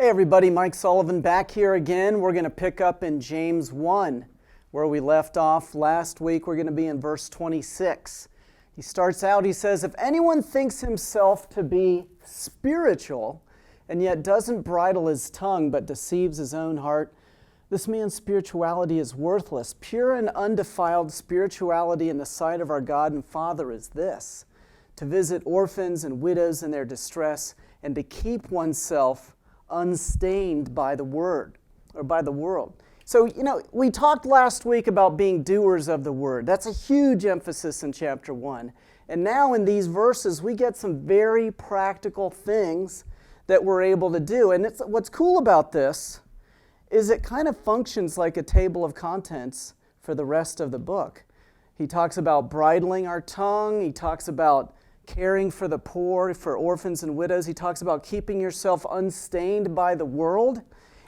Hey everybody, Mike Sullivan back here again. We're going to pick up in James 1, where we left off last week. We're going to be in verse 26. He starts out, he says, "If anyone thinks himself to be spiritual, and yet doesn't bridle his tongue, but deceives his own heart, this man's spirituality is worthless. Pure and undefiled spirituality in the sight of our God and Father is this, to visit orphans and widows in their distress, and to keep oneself unstained by the word, or by the world." So, we talked last week about being doers of the word. That's a huge emphasis in chapter 1. And now in these verses, we get some very practical things that we're able to do. And what's cool about this is it kind of functions like a table of contents for the rest of the book. He talks about bridling our tongue. He talks about caring for the poor, for orphans and widows. He talks about keeping yourself unstained by the world.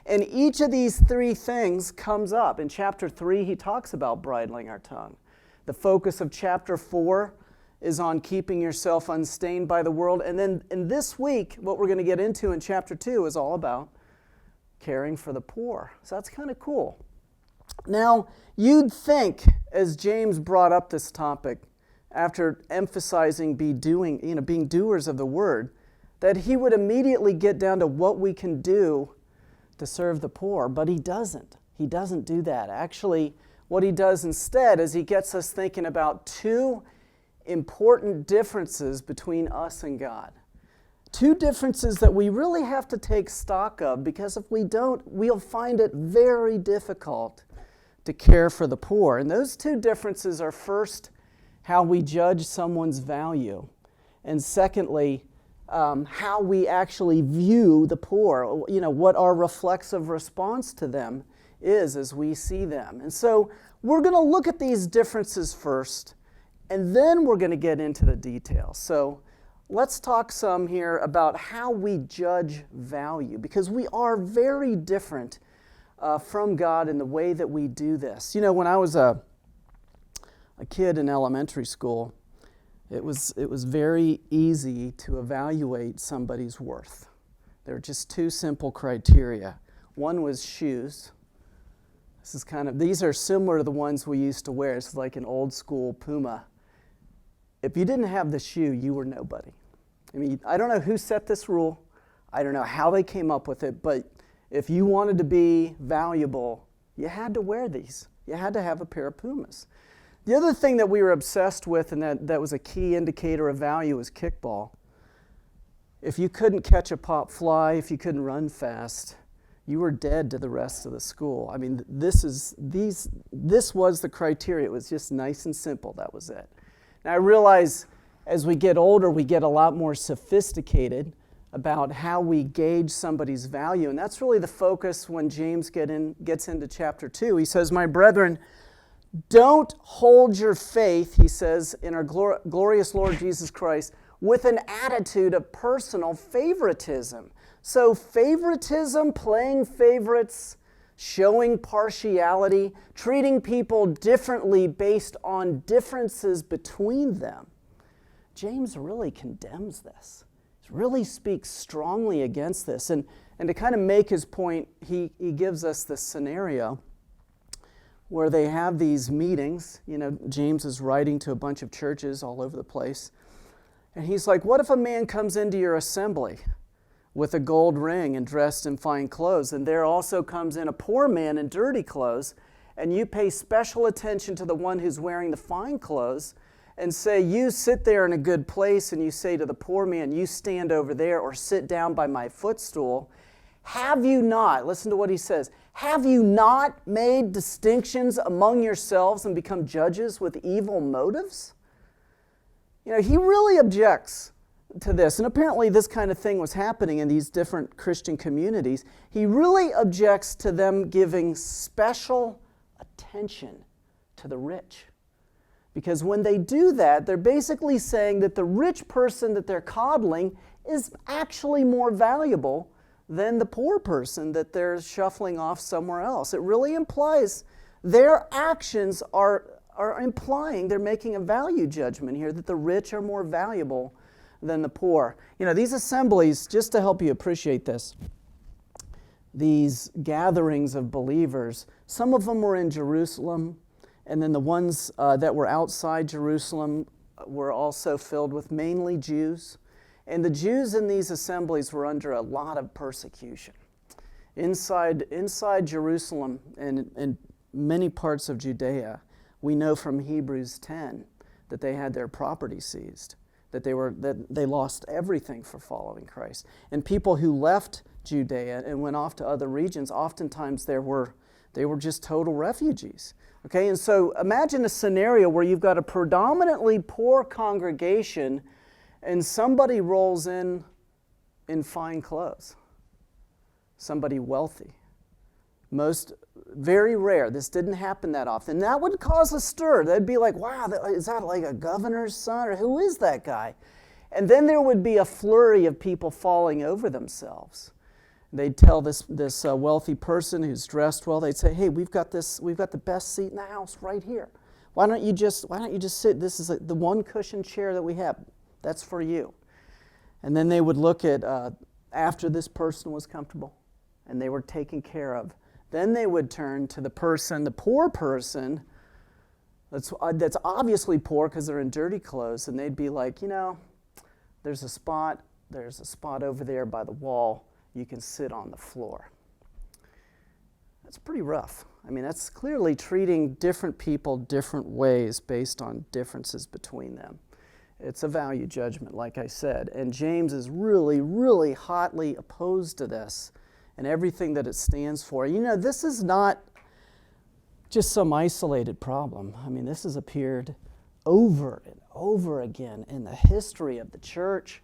And each of these three things comes up. In chapter 3, he talks about bridling our tongue. The focus of chapter 4 is on keeping yourself unstained by the world. And then in this week, what we're going to get into in chapter 2 is all about caring for the poor. So that's kind of cool. Now, you'd think, as James brought up this topic, after emphasizing being doers of the word, that he would immediately get down to what we can do to serve the poor, but he doesn't. He doesn't do that. Actually, what he does instead is he gets us thinking about two important differences between us and God. Two differences that we really have to take stock of, because if we don't, we'll find it very difficult to care for the poor. And those two differences are, first, how we judge someone's value, and secondly, how we actually view the poor, what our reflexive response to them is as we see them. And so we're going to look at these differences first, and then we're going to get into the details. So let's talk some here about how we judge value, because we are very different from God in the way that we do this. When I was a kid in elementary school, it was very easy to evaluate somebody's worth. There were just two simple criteria. One was shoes. These are similar to the ones we used to wear. It's like an old school Puma. If you didn't have the shoe, you were nobody. I don't know who set this rule. I don't know how they came up with it, but if you wanted to be valuable, you had to wear these. You had to have a pair of Pumas. The other thing that we were obsessed with, and that was a key indicator of value, was kickball. If you couldn't catch a pop fly, if you couldn't run fast, you were dead to the rest of the school. This was the criteria. It was just nice and simple. That was it. Now I realize as we get older, we get a lot more sophisticated about how we gauge somebody's value, and that's really the focus when James gets into chapter 2. He says, "My brethren, don't hold your faith," he says, "in our glorious Lord Jesus Christ with an attitude of personal favoritism." So favoritism, playing favorites, showing partiality, treating people differently based on differences between them. James really condemns this. He really speaks strongly against this. And to kind of make his point, he gives us this scenario where they have these meetings. James is writing to a bunch of churches all over the place. And he's like, what if a man comes into your assembly with a gold ring and dressed in fine clothes, and there also comes in a poor man in dirty clothes, and you pay special attention to the one who's wearing the fine clothes, and say, you sit there in a good place, and you say to the poor man, you stand over there or sit down by my footstool. Have you not," listen to what he says, "have you not made distinctions among yourselves and become judges with evil motives?" He really objects to this, and apparently this kind of thing was happening in these different Christian communities. He really objects to them giving special attention to the rich. Because when they do that, they're basically saying that the rich person that they're coddling is actually more valuable than the poor person that they're shuffling off somewhere else. It really implies their actions are implying they're making a value judgment here, that the rich are more valuable than the poor. These assemblies, just to help you appreciate this, these gatherings of believers. Some of them were in Jerusalem, and then the ones that were outside Jerusalem were also filled with mainly Jews. And the Jews in these assemblies were under a lot of persecution. Inside Jerusalem and in many parts of Judea, we know from Hebrews 10 that they had their property seized, that they lost everything for following Christ. And people who left Judea and went off to other regions, oftentimes they were just total refugees. Okay, and so imagine a scenario where you've got a predominantly poor congregation and somebody rolls in fine clothes. Somebody wealthy. Very rare. This didn't happen that often. That would cause a stir. They'd be like, wow, is that like a governor's son? Or who is that guy? And then there would be a flurry of people falling over themselves. They'd tell this wealthy person who's dressed well, they'd say, hey, we've got the best seat in the house right here. Why don't you just sit? This is the one cushion chair that we have. That's for you. And then they would look at, after this person was comfortable and they were taken care of, then they would turn to the poor person, that's obviously poor because they're in dirty clothes, and they'd be like, there's a spot over there by the wall. You can sit on the floor. That's pretty rough. I mean, that's clearly treating different people different ways based on differences between them. It's a value judgment, like I said. And James is really, really hotly opposed to this and everything that it stands for. This is not just some isolated problem. I mean, this has appeared over and over again in the history of the church.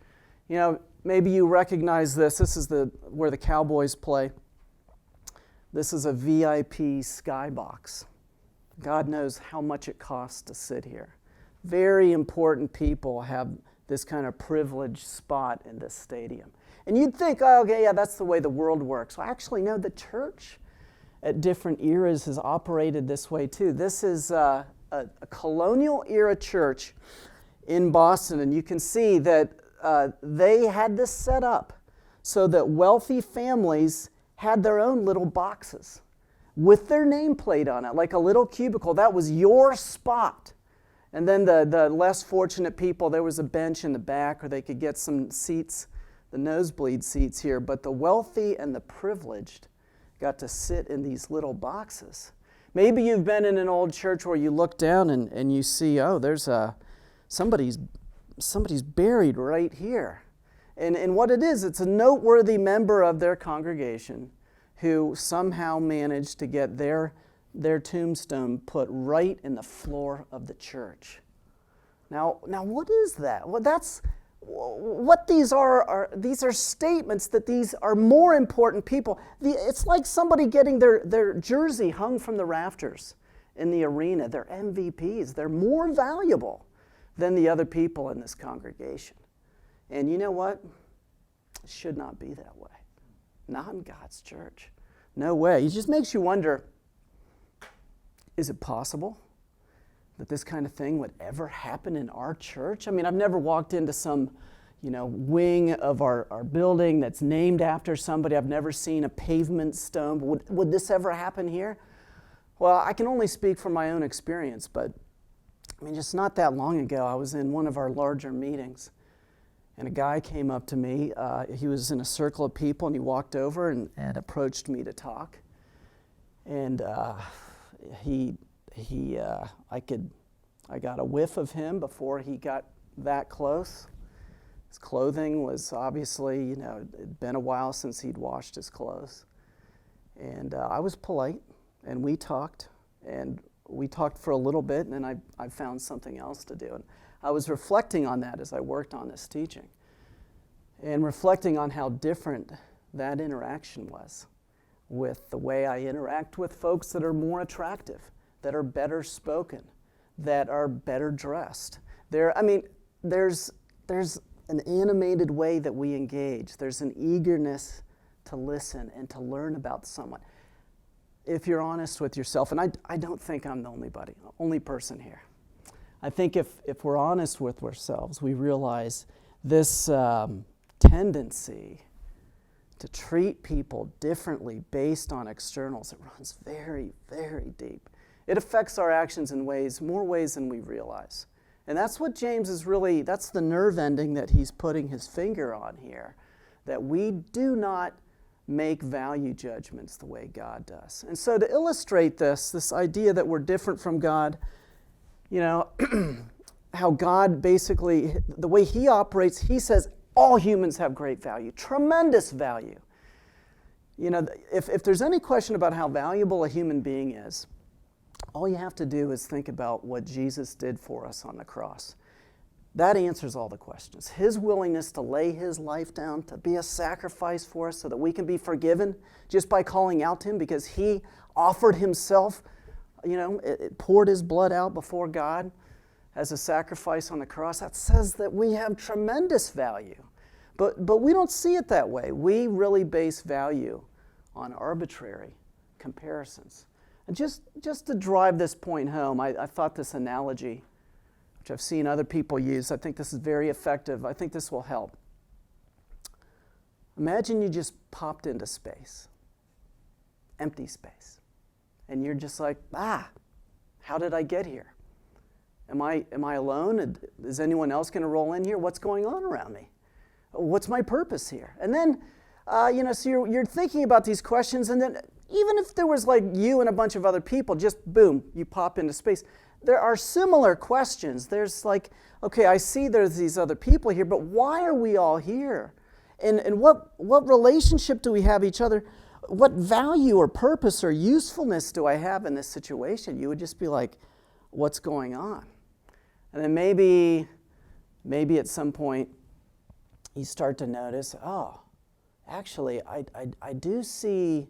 Maybe you recognize this. This is where the Cowboys play. This is a VIP skybox. God knows how much it costs to sit here. Very important people have this kind of privileged spot in this stadium. And you'd think, oh, okay, yeah, that's the way the world works. Well, actually, no, the church at different eras has operated this way too. This is a colonial era church in Boston, and you can see that they had this set up so that wealthy families had their own little boxes with their nameplate on it, like a little cubicle. That was your spot. And then the less fortunate people, there was a bench in the back, or they could get some seats, the nosebleed seats here. But the wealthy and the privileged got to sit in these little boxes. Maybe you've been in an old church where you look down and you see, oh, there's somebody's buried right here. And what it is, it's a noteworthy member of their congregation who somehow managed to get their tombstone put right in the floor of the church. Now what is that? Well, that's what these are. These are statements that these are more important people. It's like somebody getting their jersey hung from the rafters in the arena. They're MVPs. They're more valuable than the other people in this congregation. And you know what? It should not be that way. Not in God's church. No way. It just makes you wonder, is it possible that this kind of thing would ever happen in our church? I mean, I've never walked into some, wing of our building that's named after somebody. I've never seen a pavement stone. Would this ever happen here? Well, I can only speak from my own experience, but I mean, just not that long ago, I was in one of our larger meetings, and a guy came up to me. He was in a circle of people, and he walked over and approached me to talk. And I got a whiff of him before he got that close. His clothing was obviously, it'd been a while since he'd washed his clothes. And I was polite, and we talked for a little bit, and then I found something else to do. And I was reflecting on that as I worked on this teaching, and reflecting on how different that interaction was with the way I interact with folks that are more attractive, that are better spoken, that are better dressed. There's an animated way that we engage. There's an eagerness to listen and to learn about someone. If you're honest with yourself, and I don't think I'm the only person here. I think if we're honest with ourselves, we realize this tendency to treat people differently based on externals, it runs very, very deep. It affects our actions in more ways than we realize. And that's what James is really, that's the nerve ending that he's putting his finger on here, that we do not make value judgments the way God does. And so to illustrate this idea that we're different from God, how God basically, the way he operates, he says all humans have great value, tremendous value. If there's any question about how valuable a human being is, all you have to do is think about what Jesus did for us on the cross. That answers all the questions. His willingness to lay his life down, to be a sacrifice for us so that we can be forgiven just by calling out to him because he offered himself, it poured his blood out before God as a sacrifice on the cross. That says that we have tremendous value. But we don't see it that way. We really base value on arbitrary comparisons. And just to drive this point home, I thought this analogy, which I've seen other people use, I think this is very effective. I think this will help. Imagine you just popped into space, empty space, and you're just like, how did I get here? Am I alone? Is anyone else going to roll in here? What's going on around me? What's my purpose here? And then, so you're thinking about these questions, and then even if there was like you and a bunch of other people, just boom, you pop into space. There are similar questions. There's like, okay, I see there's these other people here, but why are we all here? And what relationship do we have each other? What value or purpose or usefulness do I have in this situation? You would just be like, what's going on? And then maybe at some point you start to notice, actually, I do see,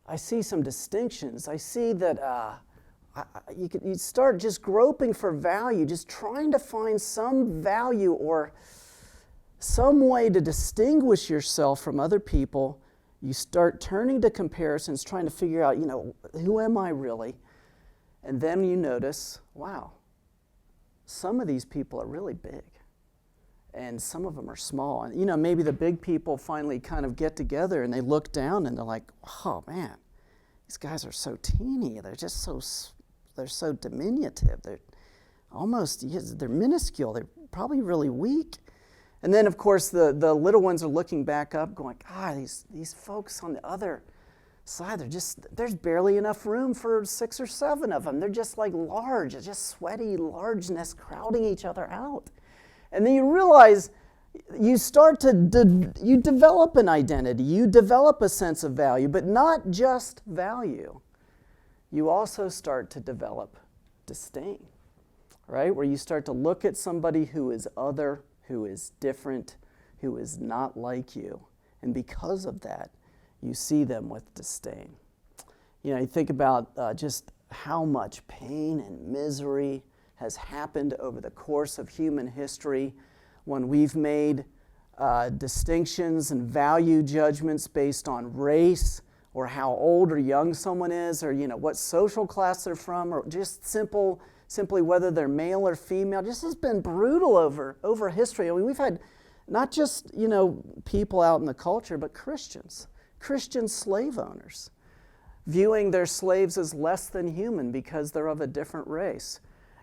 I see some distinctions. I see that you start just groping for value, just trying to find some value or some way to distinguish yourself from other people. You start turning to comparisons, trying to figure out, who am I really? And then you notice, wow, some of these people are really big. And some of them are small. And, maybe the big people finally kind of get together and they look down and they're like, oh, man, these guys are so teeny. They're just they're so diminutive. They're almost, they're minuscule. They're probably really weak. And then, of course, the little ones are looking back up going, these folks on the other side, there's barely enough room for 6 or 7 of them. They're just like large, just sweaty largeness crowding each other out. And then you realize you start to, you develop an identity, you develop a sense of value, but not just value. You also start to develop disdain, right? Where you start to look at somebody who is other, who is different, who is not like you. And because of that, you see them with disdain. You think about just how much pain and misery has happened over the course of human history when we've made distinctions and value judgments based on race or how old or young someone is or what social class they're from or just simply whether they're male or female. This has been brutal over history. I mean, we've had not just people out in the culture, but Christian slave owners viewing their slaves as less than human because they're of a different race.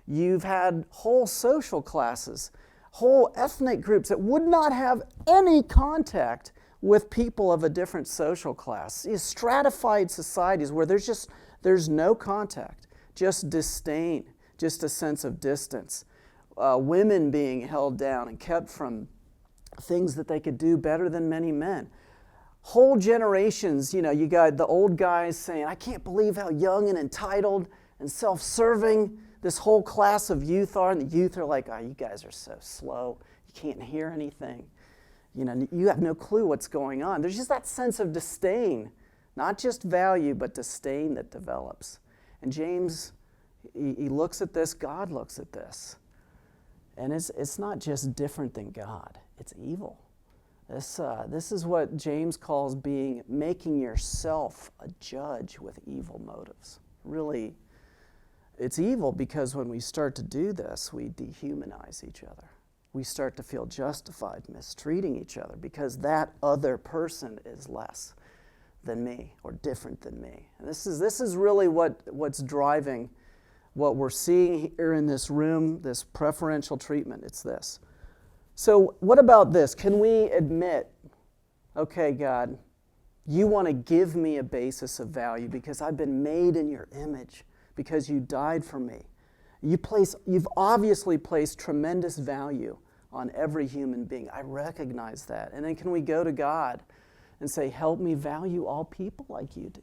You've had whole social classes, whole ethnic groups that would not have any contact with people of a different social class. Stratified societies where there's no contact, just disdain, just a sense of distance. Women being held down and kept from things that they could do better than many men. Whole generations, you got the old guys saying, I can't believe how young and entitled and self-serving this whole class of youth are, and the youth are like, you guys are so slow. You can't hear anything. You have no clue what's going on. There's just that sense of disdain, not just value, but disdain that develops. And James, he looks at this, God looks at this. And it's not just different than God, it's evil. This is what James calls making yourself a judge with evil motives. Really, it's evil because when we start to do this, we dehumanize each other. we start to feel justified mistreating each other because that other person is less than me or different than me. And this is really what's driving what we're seeing here in this room, this preferential treatment. It's this. So what about this? Can we admit, okay, God, you want to give me a basis of value because I've been made in your image, because you died for me. You've obviously placed tremendous value on every human being. I recognize that. And then can we go to God and say, help me value all people like you do?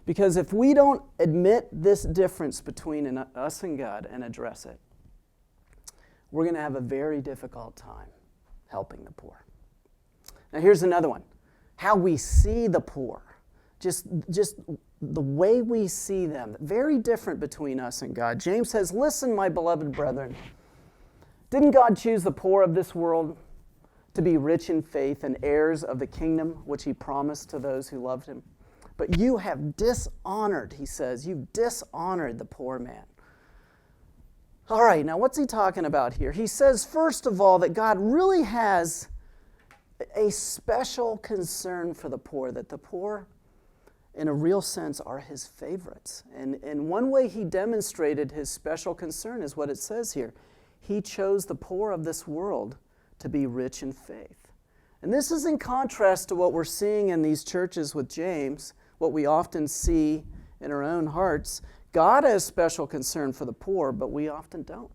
Because if we don't admit this difference between us and God and address it, we're going to have a very difficult time helping the poor. Now here's another one. How we see the poor. Just the way we see them, very different between us and God. James says, listen, my beloved brethren, didn't God choose the poor of this world to be rich in faith and heirs of the kingdom which he promised to those who loved him? But you have dishonored, he says, you've dishonored the poor man. All right, now what's he talking about here? He says, first of all, that God really has a special concern for the poor, that the poor in a real sense, are his favorites. And one way he demonstrated his special concern is what it says here. He chose the poor of this world to be rich in faith. And this is in contrast to what we're seeing in these churches with James, what we often see in our own hearts. God has special concern for the poor, but we often don't.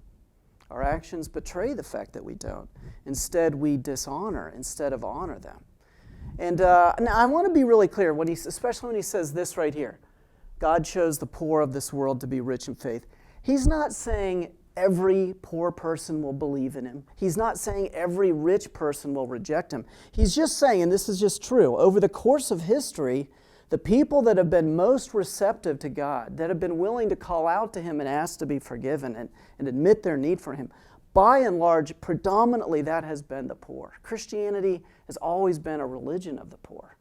Our actions betray the fact that we don't. Instead, we dishonor instead of honor them. And now I want to be really clear, especially when he says this right here. God chose the poor of this world to be rich in faith. He's not saying every poor person will believe in him. He's not saying every rich person will reject him. He's just saying, and this is just true, over the course of history, the people that have been most receptive to God, that have been willing to call out to him and ask to be forgiven and admit their need for him, by and large, predominantly that has been the poor. Christianity has always been a religion of the poor.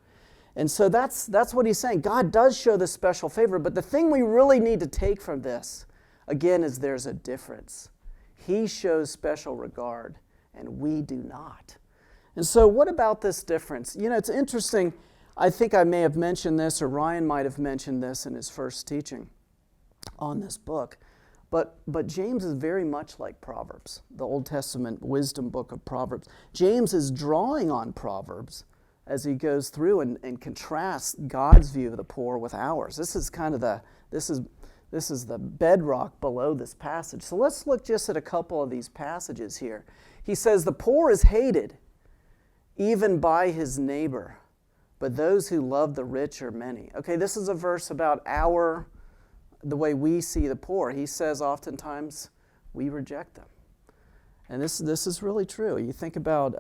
And so that's what he's saying. God does show this special favor, but the thing we really need to take from this, again, is there's a difference. He shows special regard, and we do not. And so what about this difference? You know, it's interesting. I think I may have mentioned this, or Ryan might have mentioned this in his first teaching on this book. But James is very much like Proverbs, the Old Testament wisdom book of Proverbs. James is drawing on Proverbs as he goes through and contrasts God's view of the poor with ours. This is kind of this is the bedrock below this passage. So let's look just at a couple of these passages here. He says, the poor is hated even by his neighbor, but those who love the rich are many. Okay, this is a verse about the way we see the poor. He says oftentimes we reject them. And this is really true. You think about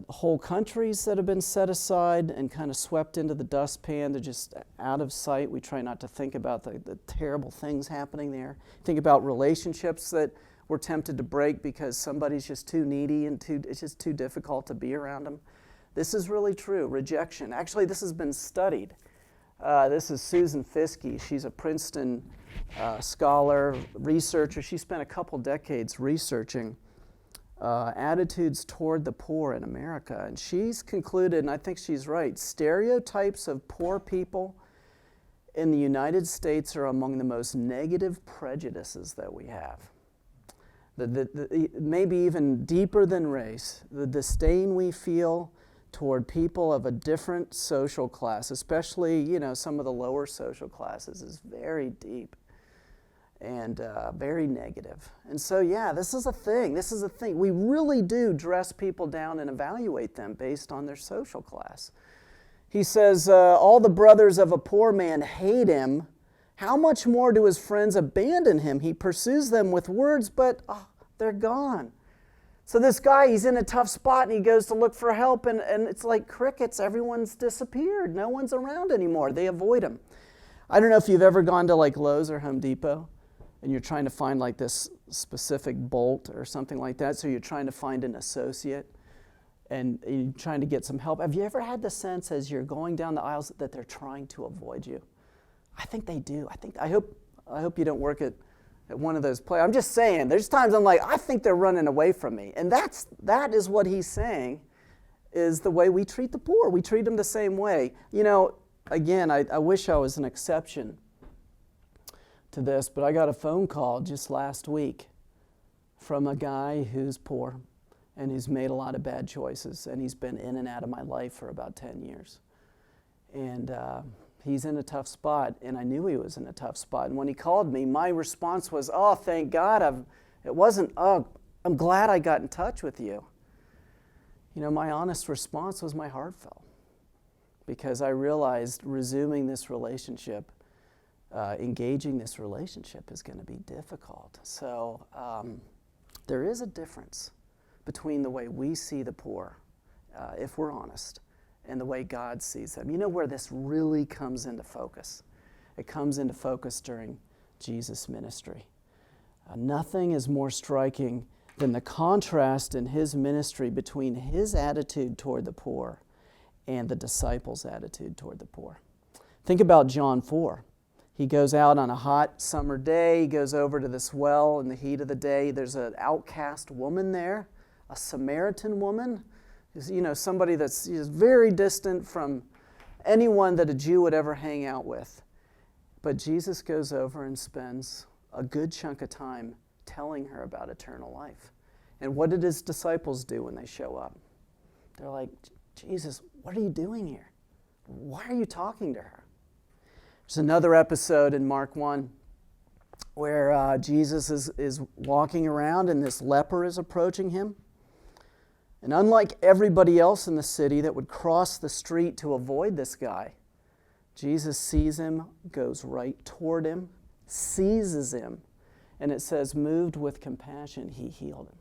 whole countries that have been set aside and kind of swept into the dustpan. They're just out of sight. We try not to think about the terrible things happening there. Think about relationships that we're tempted to break because somebody's just too needy and it's just too difficult to be around them. This is really true. Rejection. Actually, this has been studied. This is Susan Fiske. She's a Princeton scholar, researcher. She spent a couple decades researching attitudes toward the poor in America. And she's concluded, and I think she's right, stereotypes of poor people in the United States are among the most negative prejudices that we have. Maybe even deeper than race, the disdain we feel toward people of a different social class, especially, some of the lower social classes, is very deep and very negative. And so, this is a thing. We really do dress people down and evaluate them based on their social class. He says, all the brothers of a poor man hate him. How much more do his friends abandon him? He pursues them with words, but they're gone. So this guy, he's in a tough spot and he goes to look for help and it's like crickets. Everyone's disappeared. No one's around anymore. They avoid him. I don't know if you've ever gone to like Lowe's or Home Depot and you're trying to find like this specific bolt or something like that. So you're trying to find an associate and you're trying to get some help. Have you ever had the sense as you're going down the aisles that they're trying to avoid you? I think they do. I hope you don't work at at one of those places. I'm just saying, there's times I'm like, I think they're running away from me. And that is what he's saying is the way we treat the poor. We treat them the same way. You know, again, I wish I was an exception to this, but I got a phone call just last week from a guy who's poor and who's made a lot of bad choices, and he's been in and out of my life for about 10 years. And he's in a tough spot, and I knew he was in a tough spot. And when he called me, my response was, oh, thank God. It wasn't, oh, I'm glad I got in touch with you. You know, my honest response was my heart fell, because I realized resuming this relationship, engaging this relationship is going to be difficult. So there is a difference between the way we see the poor, if we're honest, and the way God sees them. You know where this really comes into focus? It comes into focus during Jesus' ministry. Nothing is more striking than the contrast in his ministry between his attitude toward the poor and the disciples' attitude toward the poor. Think about John 4. He goes out on a hot summer day. He goes over to this well in the heat of the day. There's an outcast woman there, a Samaritan woman, you know, somebody that's very distant from anyone that a Jew would ever hang out with. But Jesus goes over and spends a good chunk of time telling her about eternal life. And what did his disciples do when they show up? They're like, Jesus, what are you doing here? Why are you talking to her? There's another episode in Mark 1 where Jesus is walking around and this leper is approaching him. And unlike everybody else in the city that would cross the street to avoid this guy, Jesus sees him, goes right toward him, seizes him, and it says, moved with compassion, he healed him.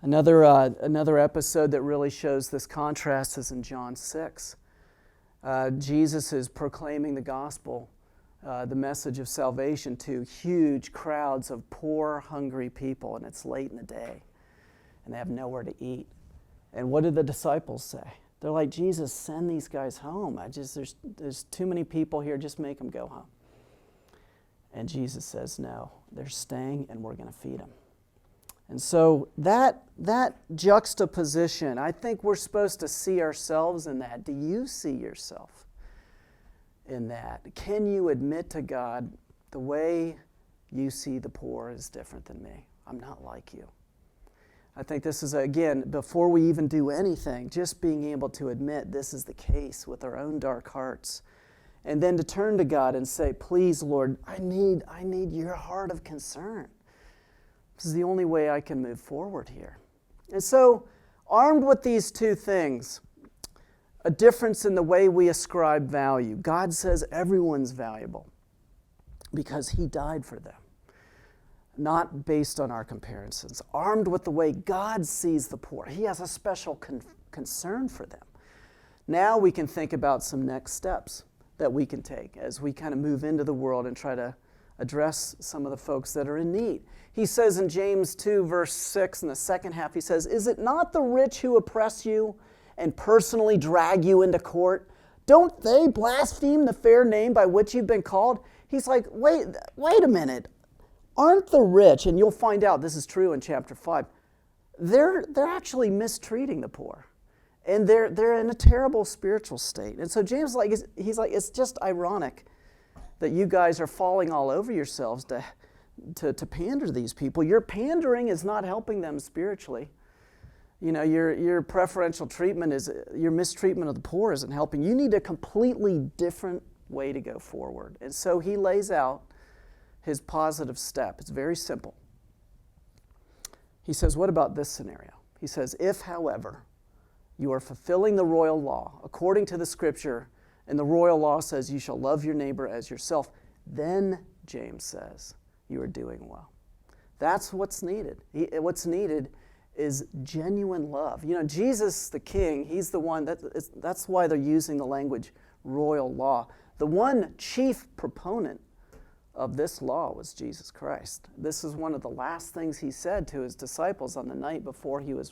Another episode that really shows this contrast is in John 6. Jesus is proclaiming the gospel, the message of salvation to huge crowds of poor, hungry people, and it's late in the day, and they have nowhere to eat. And what did the disciples say? They're like, Jesus, send these guys home. There's too many people here, just make them go home. And Jesus says, no, they're staying and we're going to feed them. And so that juxtaposition, I think we're supposed to see ourselves in that. Do you see yourself in that? Can you admit to God, the way you see the poor is different than me? I'm not like you. I think this is, again, before we even do anything, just being able to admit this is the case with our own dark hearts. And then to turn to God and say, please, Lord, I need your heart of concern. This is the only way I can move forward here. And so, armed with these two things, a difference in the way we ascribe value. God says everyone's valuable because he died for them, not based on our comparisons. Armed with the way God sees the poor, he has a special concern for them. Now we can think about some next steps that we can take as we kind of move into the world and try to address some of the folks that are in need. He says in James 2, verse 6, in the second half, he says, is it not the rich who oppress you and personally drag you into court? Don't they blaspheme the fair name by which you've been called? He's like, wait a minute. Aren't the rich, and you'll find out this is true in chapter 5, they're actually mistreating the poor. And they're in a terrible spiritual state. And so James he's like, it's just ironic that you guys are falling all over yourselves to pander to these people. Your pandering is not helping them spiritually. You know, your preferential treatment your mistreatment of the poor isn't helping. You need a completely different way to go forward. And so he lays out his positive step. It's very simple. He says, what about this scenario? He says, if, however, you are fulfilling the royal law according to the scripture, and the royal law says you shall love your neighbor as yourself, then, James says, you are doing well. That's what's needed. What's needed is genuine love. You know, Jesus, the king, he's the one, that's why they're using the language royal law. The one chief proponent of this law was Jesus Christ. This is one of the last things he said to his disciples on the night before he was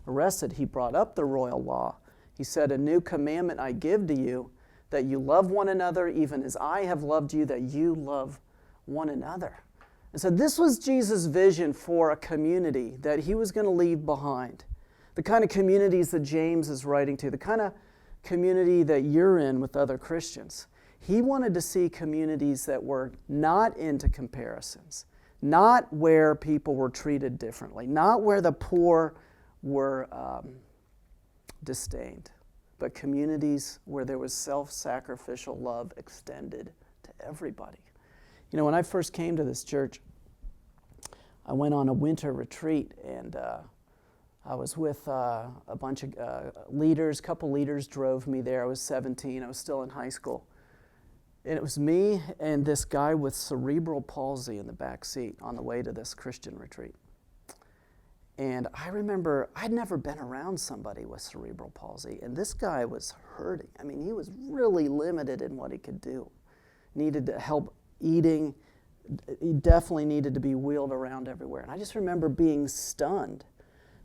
arrested. He brought up the royal law. He said, a new commandment I give to you, that you love one another even as I have loved you, that you love one another. And so this was Jesus' vision for a community that he was going to leave behind. The kind of communities that James is writing to, the kind of community that you're in with other Christians. He wanted to see communities that were not into comparisons, not where people were treated differently, not where the poor were disdained, but communities where there was self-sacrificial love extended to everybody. You know, when I first came to this church, I went on a winter retreat, and I was with a bunch of leaders. A couple leaders drove me there. I was 17. I was still in high school. And it was me and this guy with cerebral palsy in the back seat on the way to this Christian retreat. And I remember I'd never been around somebody with cerebral palsy, and this guy was hurting. I mean, he was really limited in what he could do. Needed help eating. He definitely needed to be wheeled around everywhere. And I just remember being stunned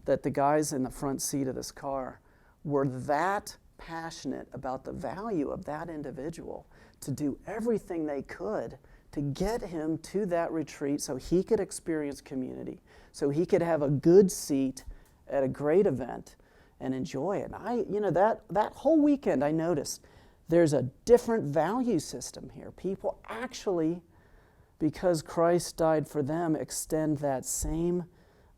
that the guys in the front seat of this car were that passionate about the value of that individual to do everything they could to get him to that retreat so he could experience community, so he could have a good seat at a great event and enjoy it. And that whole weekend I noticed there's a different value system here. People actually, because Christ died for them, extend that same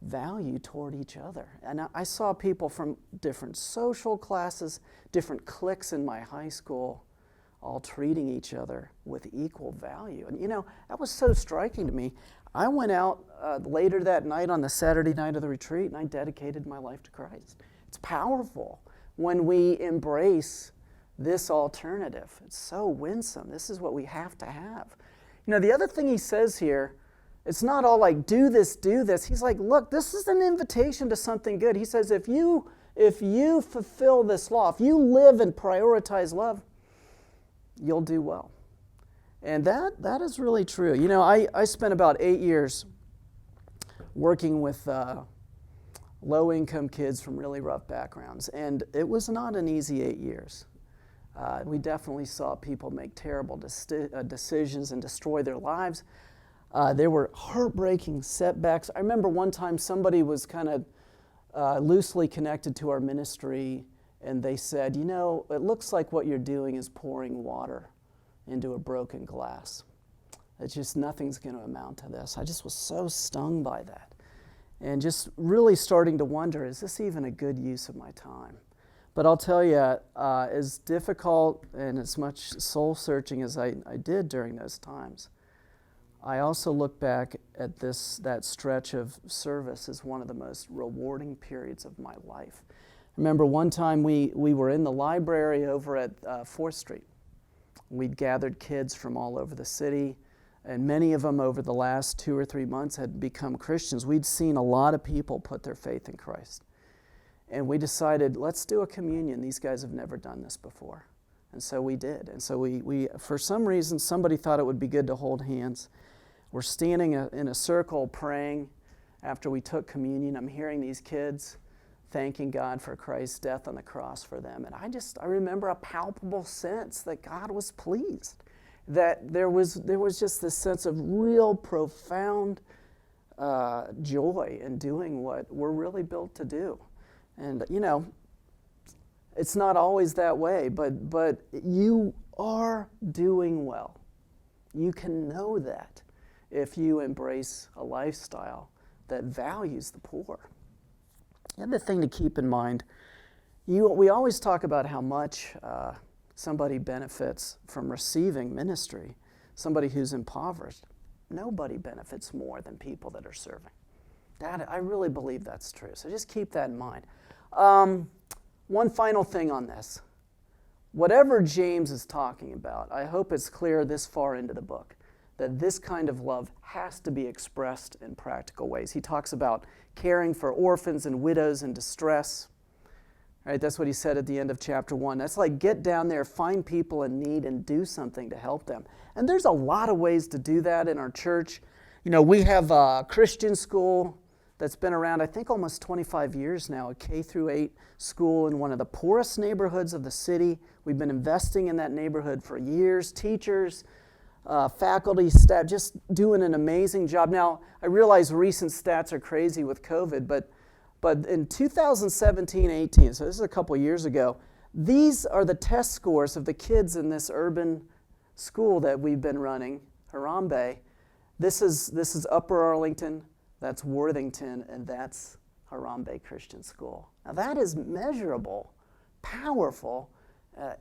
value toward each other. And I saw people from different social classes, different cliques in my high school, all treating each other with equal value. And that was so striking to me. I went out later that night on the Saturday night of the retreat, and I dedicated my life to Christ. It's powerful when we embrace this alternative. It's so winsome. This is what we have to have. The other thing he says here, it's not all like, do this, do this. He's like, look, this is an invitation to something good. He says, if you fulfill this law, if you live and prioritize love, you'll do well. And that is really true. I spent about 8 years working with low-income kids from really rough backgrounds, and it was not an easy 8 years. We definitely saw people make terrible decisions and destroy their lives. There were heartbreaking setbacks. I remember one time somebody was kind of loosely connected to our ministry, and they said, it looks like what you're doing is pouring water into a broken glass. It's just nothing's going to amount to this. I just was so stung by that, and just really starting to wonder, is this even a good use of my time? But I'll tell you, as difficult and as much soul-searching as I did during those times, I also look back at that stretch of service as one of the most rewarding periods of my life. I remember one time we were in the library over at 4th Street. We'd gathered kids from all over the city, and many of them over the last 2 or 3 months had become Christians. We'd seen a lot of people put their faith in Christ. And we decided, let's do a communion. These guys have never done this before. And so we did. And so we for some reason, somebody thought it would be good to hold hands. We're standing in a circle praying after we took communion. I'm hearing these kids thanking God for Christ's death on the cross for them. And I remember a palpable sense that God was pleased, that there was just this sense of real profound joy in doing what we're really built to do. And, it's not always that way, but you are doing well. You can know that if you embrace a lifestyle that values the poor. The other thing to keep in mind, we always talk about how much somebody benefits from receiving ministry, somebody who's impoverished. Nobody benefits more than people that are serving. I really believe that's true, so just keep that in mind. One final thing on this. Whatever James is talking about, I hope it's clear this far into the book that this kind of love has to be expressed in practical ways. He talks about caring for orphans and widows in distress. Right? That's what he said at the end of chapter 1. That's like get down there, find people in need, and do something to help them. And there's a lot of ways to do that in our church. We have a Christian school that's been around, I think, almost 25 years now, a K-8 school in one of the poorest neighborhoods of the city. We've been investing in that neighborhood for years. Teachers, faculty, staff, just doing an amazing job. Now, I realize recent stats are crazy with COVID, but in 2017-18, so this is a couple years ago, these are the test scores of the kids in this urban school that we've been running, Harambe. This is Upper Arlington, that's Worthington, and that's Harambe Christian School. Now that is measurable, powerful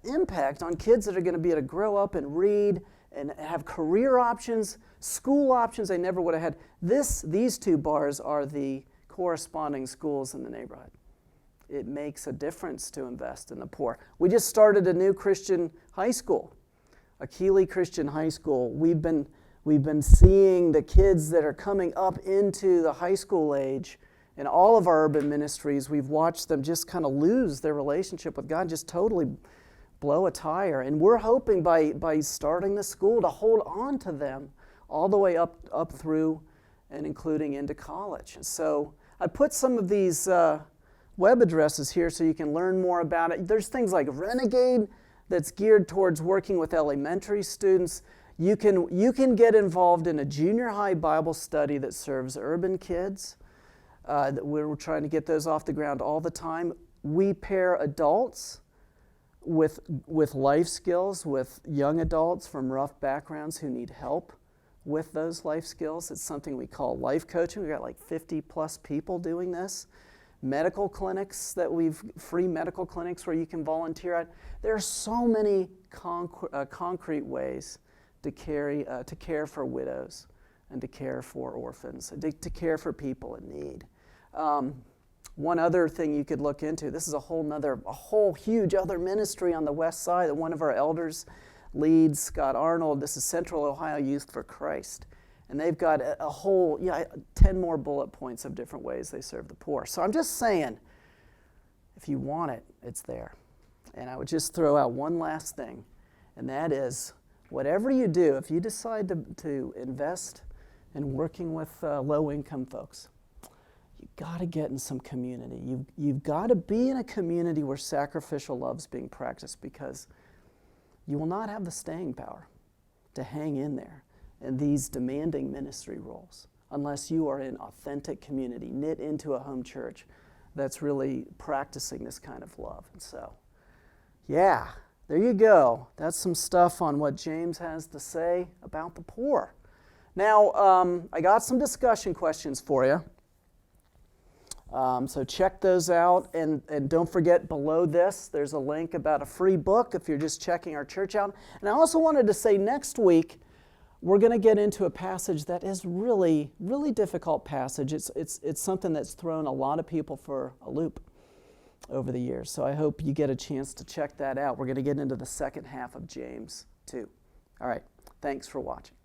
impact on kids that are going to be able to grow up and read and have career options, school options they never would have had. These two bars are the corresponding schools in the neighborhood. It makes a difference to invest in the poor. We just started a new Christian high school, Akili Christian High School. We've been seeing the kids that are coming up into the high school age in all of our urban ministries. We've watched them just kind of lose their relationship with God, just totally blow a tire. And we're hoping by starting the school to hold on to them all the way up through and including into college. And so I put some of these web addresses here so you can learn more about it. There's things like Renegade that's geared towards working with elementary students. You can get involved in a junior high Bible study that serves urban kids. We're trying to get those off the ground all the time. We pair adults with life skills, with young adults from rough backgrounds who need help with those life skills. It's something we call life coaching. We've got like 50 plus people doing this. Medical clinics free medical clinics where you can volunteer at. There are so many concrete ways to care for widows and to care for orphans, to care for people in need. One other thing you could look into, this is a whole huge other ministry on the west side that one of our elders leads, Scott Arnold. This is Central Ohio Youth for Christ. And they've got a whole 10 more bullet points of different ways they serve the poor. So I'm just saying, if you want it, it's there. And I would just throw out one last thing, and that is, whatever you do, if you decide to invest in working with low-income folks, you've got to get in some community. You've got to be in a community where sacrificial love is being practiced, because you will not have the staying power to hang in there in these demanding ministry roles unless you are in authentic community, knit into a home church that's really practicing this kind of love. And so, yeah, there you go. That's some stuff on what James has to say about the poor. Now, I got some discussion questions for you. So check those out, and don't forget, below this, there's a link about a free book if you're just checking our church out. And I also wanted to say next week, we're going to get into a passage that is really, really difficult passage. It's something that's thrown a lot of people for a loop over the years. So I hope you get a chance to check that out. We're going to get into the second half of James 2. All right, thanks for watching.